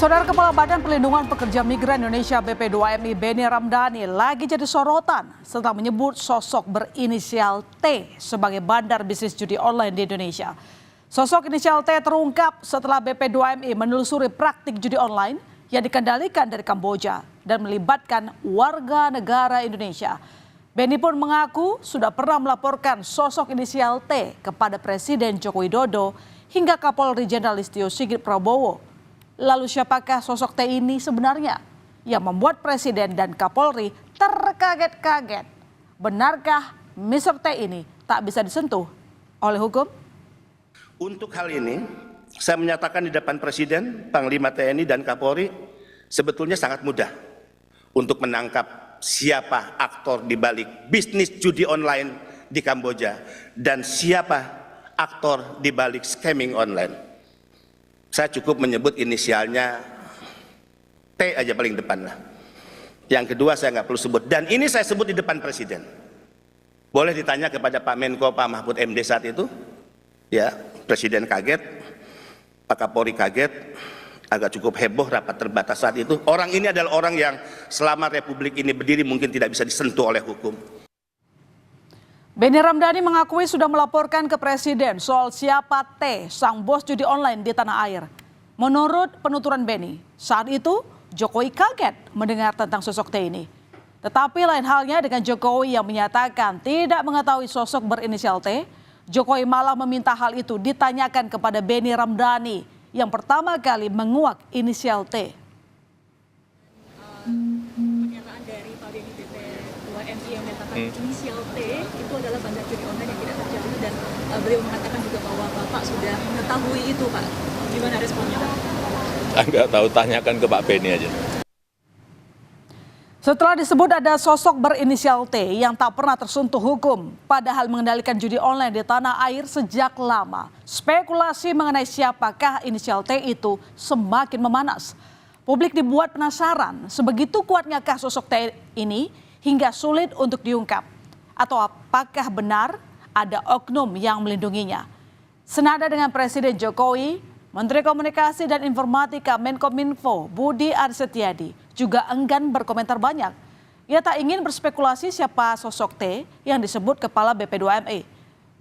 Saudara Kepala Badan Perlindungan Pekerja Migran Indonesia BP2MI Benny Ramdhani lagi jadi sorotan setelah menyebut sosok berinisial T sebagai bandar bisnis judi online di Indonesia. Sosok inisial T terungkap setelah BP2MI menelusuri praktik judi online yang dikendalikan dari Kamboja dan melibatkan warga negara Indonesia. Benny pun mengaku sudah pernah melaporkan sosok inisial T kepada Presiden Joko Widodo hingga Kapolri Jenderal Listio Sigit Prabowo. Lalu siapakah sosok T ini sebenarnya yang membuat Presiden dan Kapolri terkaget-kaget? Benarkah Mr. T ini tak bisa disentuh oleh hukum? Untuk hal ini, saya menyatakan di depan Presiden, Panglima TNI dan Kapolri sebetulnya sangat mudah untuk menangkap siapa aktor di balik bisnis judi online di Kamboja dan siapa aktor di balik scamming online. Saya cukup menyebut inisialnya T aja paling depan lah. Yang kedua saya nggak perlu sebut. Dan ini saya sebut di depan Presiden. Boleh ditanya kepada Pak Menko, Pak Mahfud MD saat itu. Ya, Presiden kaget, Pak Kapolri kaget, agak cukup heboh rapat terbatas saat itu. Orang ini adalah orang yang selama Republik ini berdiri mungkin tidak bisa disentuh oleh hukum. Benny Ramdhani mengakui sudah melaporkan ke Presiden soal siapa T, sang bos judi online di tanah air. Menurut penuturan Benny, saat itu Jokowi kaget mendengar tentang sosok T ini. Tetapi lain halnya dengan Jokowi yang menyatakan tidak mengetahui sosok berinisial T. Jokowi malah meminta hal itu ditanyakan kepada Benny Ramdhani yang pertama kali menguak inisial T. Pernyataan dari Pak Benny BP2MI yang menyatakan inisial T itu adalah bandar judi online yang tidak terjadi dan beliau mengatakan juga bahwa Bapak sudah mengetahui itu, Pak. Gimana responnya, Pak? Nggak tahu, tanyakan ke Pak Benny aja. Setelah disebut ada sosok berinisial T yang tak pernah tersentuh hukum, padahal mengendalikan judi online di tanah air sejak lama, spekulasi mengenai siapakah inisial T itu semakin memanas. Publik dibuat penasaran, sebegitu kuatnyakah sosok T ini hingga sulit untuk diungkap? Atau apakah benar ada oknum yang melindunginya? Senada dengan Presiden Jokowi, Menteri Komunikasi dan Informatika Menkominfo Budi Aris Setiadi juga enggan berkomentar banyak. Ia tak ingin berspekulasi siapa sosok T yang disebut Kepala BP2MI,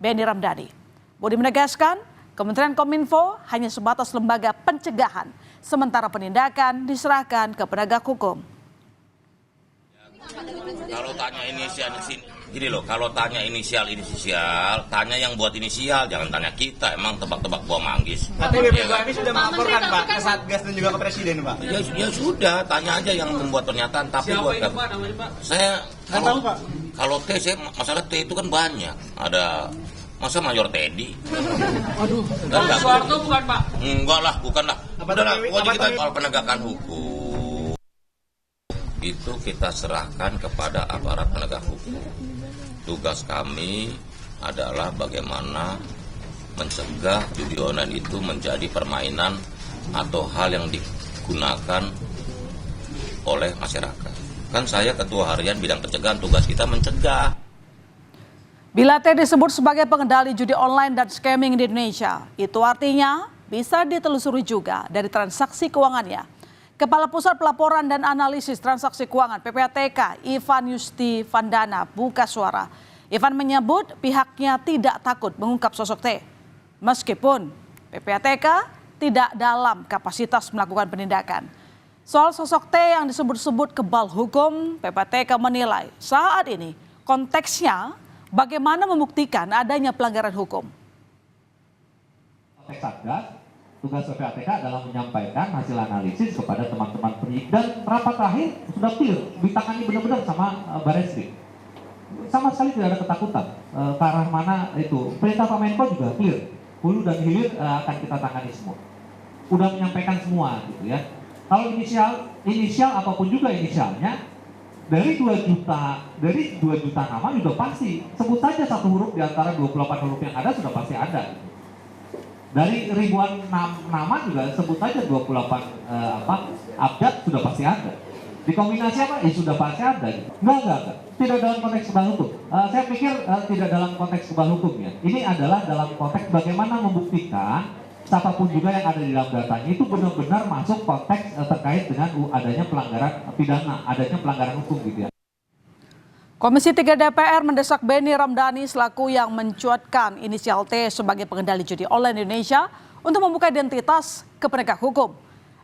Benny Ramdhani. Budi menegaskan, Kementerian Kominfo hanya sebatas lembaga pencegahan, sementara penindakan diserahkan ke penegak hukum. Kalau tanya inisial, gini loh, kalau tanya inisial, tanya yang buat inisial, jangan tanya kita, emang tebak-tebak buah manggis. Tapi BP2MI sudah melaporkan Pak ke Satgas dan juga ke Presiden Pak. Ya sudah, tanya aja yang membuat pernyataan. Tapi siapa buat itu Pak namanya Pak? Saya Tahu Pak. Kalau T, masalah T itu kan banyak. Ada masa Mayor Teddy. Aduh. Enggak, Soeharto bukan Pak? Enggak lah, bukan lah. Udahlah, pokoknya kita soal penegakan hukum. Itu kita serahkan kepada aparat penegak hukum. Tugas kami adalah bagaimana mencegah judi online itu menjadi permainan atau hal yang digunakan oleh masyarakat. Kan saya ketua harian bidang pencegahan, tugas kita mencegah. Bila T disebut sebagai pengendali judi online dan scamming di Indonesia, itu artinya bisa ditelusuri juga dari transaksi keuangannya. Kepala Pusat Pelaporan dan Analisis Transaksi Keuangan PPATK, Ivan Yusti Vandana, buka suara. Ivan menyebut pihaknya tidak takut mengungkap sosok T. Meskipun PPATK tidak dalam kapasitas melakukan penindakan. Soal sosok T yang disebut-sebut kebal hukum, PPATK menilai saat ini konteksnya bagaimana membuktikan adanya pelanggaran hukum. Satgas, tugas PPATK adalah menyampaikan hasil analisis kepada teman-teman penyidik dan rapat terakhir sudah clear, ditangani benar-benar sama Barreskrim. Sama sekali tidak ada ketakutan ke arah mana itu. Perintah Pak Menko juga clear, hulu dan hilir akan kita tangani semua. Udah menyampaikan semua gitu ya. Kalau inisial apapun juga inisialnya, dari 2 juta nama juga pasti. Sebut saja satu huruf di antara 28 huruf yang ada sudah pasti ada. Gitu. Dari ribuan nama juga sebut saja 28 abjad sudah pasti ada. Dikombinasi apa? Ya sudah pasti ada. Enggak. Tidak dalam konteks kebal hukum. Saya pikir tidak dalam konteks kebal hukum ya. Ini adalah dalam konteks bagaimana membuktikan siapapun juga yang ada di dalam datanya itu benar-benar masuk konteks terkait dengan adanya pelanggaran pidana, adanya pelanggaran hukum gitu ya. Komisi 3 DPR mendesak Benny Ramdhani selaku yang mencuatkan inisial T sebagai pengendali judi online Indonesia untuk membuka identitas ke penegak hukum.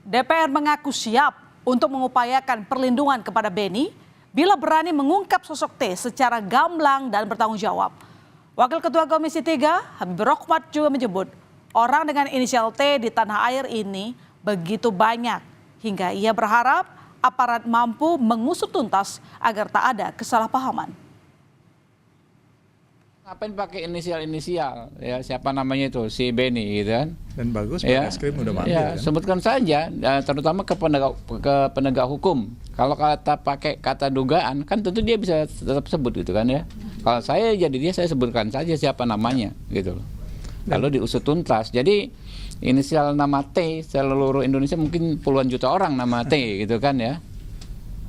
DPR mengaku siap untuk mengupayakan perlindungan kepada Benny bila berani mengungkap sosok T secara gamblang dan bertanggung jawab. Wakil Ketua Komisi 3 Habibur Rahmat juga menyebut orang dengan inisial T di tanah air ini begitu banyak hingga ia berharap aparat mampu mengusut tuntas agar tak ada kesalahpahaman. Ngapain pakai inisial ya, siapa namanya itu si Benny gitu kan? Dan bagus ya, Barreskrim udah manggil ya, kan? sebutkan saja terutama ke penegak hukum. Kalau kata pakai kata dugaan kan tentu dia bisa tetap sebut gitu kan ya. Kalau saya jadi dia saya sebutkan saja siapa namanya gitu loh. Lalu diusut tuntas. Jadi inisial nama T seluruh Indonesia mungkin puluhan juta orang nama T gitu kan ya.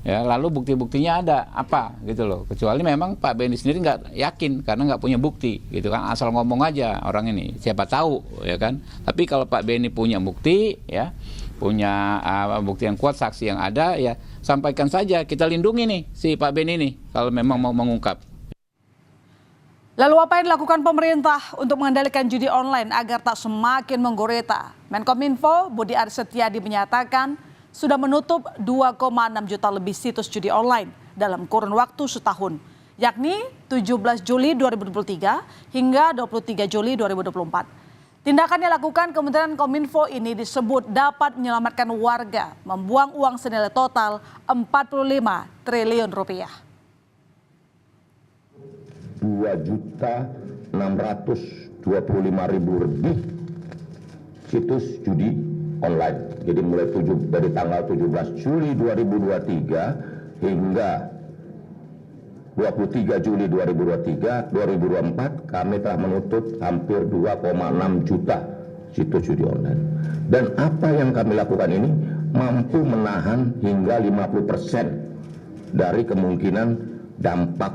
Ya, lalu bukti-buktinya ada apa gitu loh. Kecuali memang Pak Benny sendiri nggak yakin karena nggak punya bukti gitu kan, asal ngomong aja orang ini. Siapa tahu ya kan. Tapi kalau Pak Benny punya bukti ya, punya bukti yang kuat, saksi yang ada ya, sampaikan saja, kita lindungi nih si Pak Benny ini kalau memang mau mengungkap. Lalu apa yang dilakukan pemerintah untuk mengendalikan judi online agar tak semakin menggurita? Menkominfo Budi Aris Setiadi menyatakan sudah menutup 2,6 juta lebih situs judi online dalam kurun waktu setahun, yakni 17 Juli 2023 hingga 23 Juli 2024. Tindakan yang dilakukan Kementerian Kominfo ini disebut dapat menyelamatkan warga membuang uang senilai total 45 triliun rupiah. 2.625.000 lebih situs judi online. Jadi mulai dari tanggal 17 Juli 2023 hingga 23 Juli 2024 kami telah menutup hampir 2,6 juta situs judi online. Dan apa yang kami lakukan ini mampu menahan hingga 50% dari kemungkinan dampak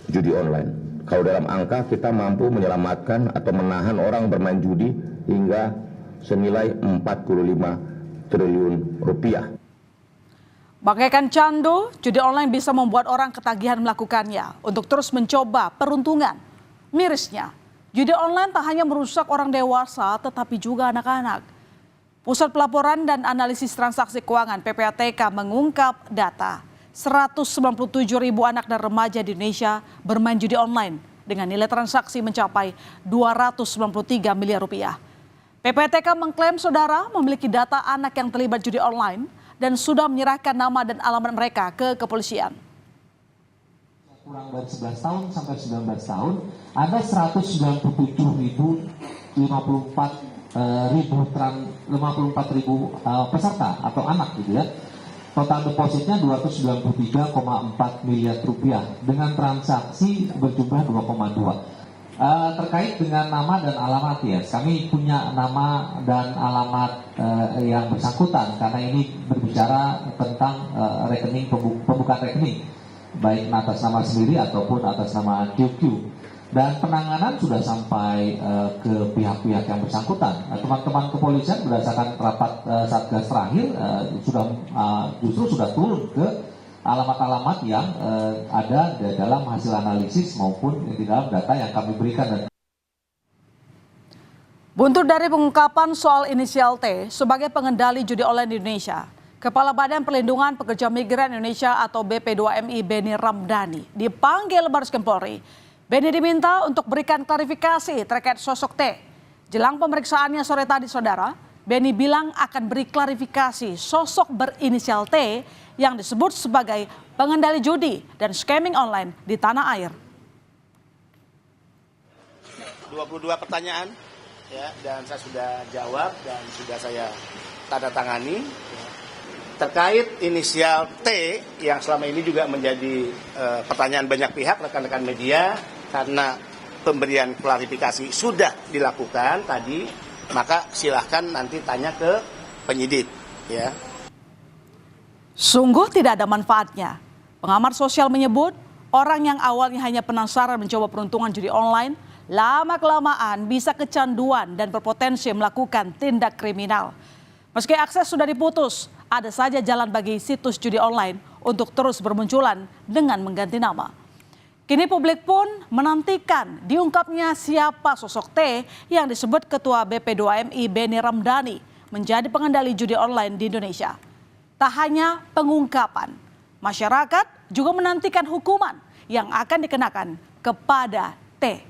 judi online. Kalau dalam angka kita mampu menyelamatkan atau menahan orang bermain judi hingga senilai 45 triliun rupiah. Bagaikan candu, judi online bisa membuat orang ketagihan melakukannya untuk terus mencoba peruntungan. Mirisnya, judi online tak hanya merusak orang dewasa tetapi juga anak-anak. Pusat Pelaporan dan Analisis Transaksi Keuangan (PPATK) mengungkap data 197.000 anak dan remaja di Indonesia bermain judi online dengan nilai transaksi mencapai 293 miliar rupiah. PPATK mengklaim saudara memiliki data anak yang terlibat judi online dan sudah menyerahkan nama dan alamat mereka ke kepolisian. Kurang dari 11 tahun sampai 19 tahun ada 197.054 peserta atau anak gitu ya. Total depositnya 293,4 miliar rupiah dengan transaksi berjumlah 2,2. Terkait dengan nama dan alamat ya, kami punya nama dan alamat yang bersangkutan karena ini berbicara tentang rekening pembukaan rekening baik atas nama sendiri ataupun atas nama QQ. Dan penanganan sudah sampai ke pihak-pihak yang bersangkutan. Teman-teman kepolisian berdasarkan rapat Satgas terakhir justru sudah turun ke alamat-alamat yang ada di dalam hasil analisis maupun di dalam data yang kami berikan. Buntut dari pengungkapan soal inisial T sebagai pengendali judi online di Indonesia, Kepala Badan Perlindungan Pekerja Migran Indonesia atau BP2MI Benny Ramdhani dipanggil Barreskrim Polri. Benny diminta untuk berikan klarifikasi terkait sosok T. Jelang pemeriksaannya sore tadi saudara, Benny bilang akan beri klarifikasi sosok berinisial T yang disebut sebagai pengendali judi dan scamming online di tanah air. 22 pertanyaan ya, dan saya sudah jawab dan sudah saya tanda tangani. Terkait inisial T yang selama ini juga menjadi pertanyaan banyak pihak rekan-rekan media, karena pemberian klarifikasi sudah dilakukan tadi, maka silahkan nanti tanya ke penyidik ya. Sungguh tidak ada manfaatnya. Pengamat sosial menyebut orang yang awalnya hanya penasaran mencoba peruntungan judi online lama-kelamaan bisa kecanduan dan berpotensi melakukan tindak kriminal. Meski akses sudah diputus, ada saja jalan bagi situs judi online untuk terus bermunculan dengan mengganti nama. Kini publik pun menantikan diungkapnya siapa sosok T yang disebut Ketua BP2MI Benny Ramdhani menjadi pengendali judi online di Indonesia. Tak hanya pengungkapan, masyarakat juga menantikan hukuman yang akan dikenakan kepada T.